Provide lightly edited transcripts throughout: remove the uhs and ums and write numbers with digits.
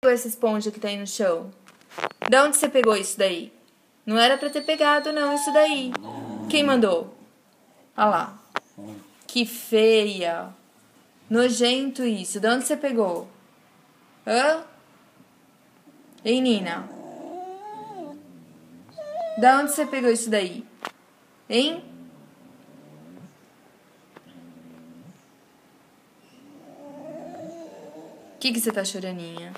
Essa esponja que tá aí no chão? De onde você pegou isso daí? Não era pra ter pegado, não, isso daí. Quem mandou? Olha lá. Que feia. Nojento isso. De onde você pegou? Hã? Ei, Nina. Da onde você pegou isso daí? Hein? O que você tá choraninha?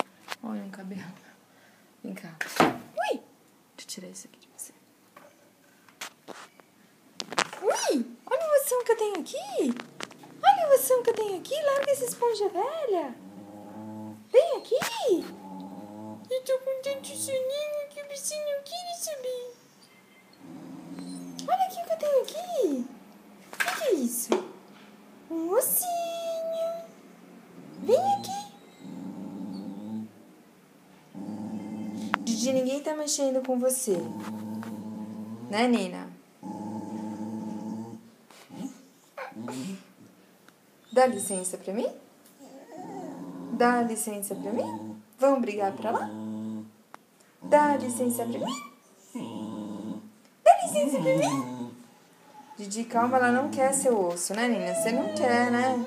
Olha um cabelo. Vem cá. Ui! Deixa eu tirar isso aqui de você. Ui! Olha o oção que eu tenho aqui. Olha o oção que eu tenho aqui. Larga essa esponja velha. Vem aqui. Eu tô com tanto soninho que o bichinho não quer subir. Olha aqui o que eu tenho aqui. O que é isso? Um ossinho. Vem aqui. Didi, ninguém tá mexendo com você. Né, Nina? Dá licença pra mim? Dá licença pra mim? Vamos brigar pra lá? Dá licença pra mim? Dá licença pra mim? Didi, calma, ela não quer seu osso, né, Nina? Você não quer, né?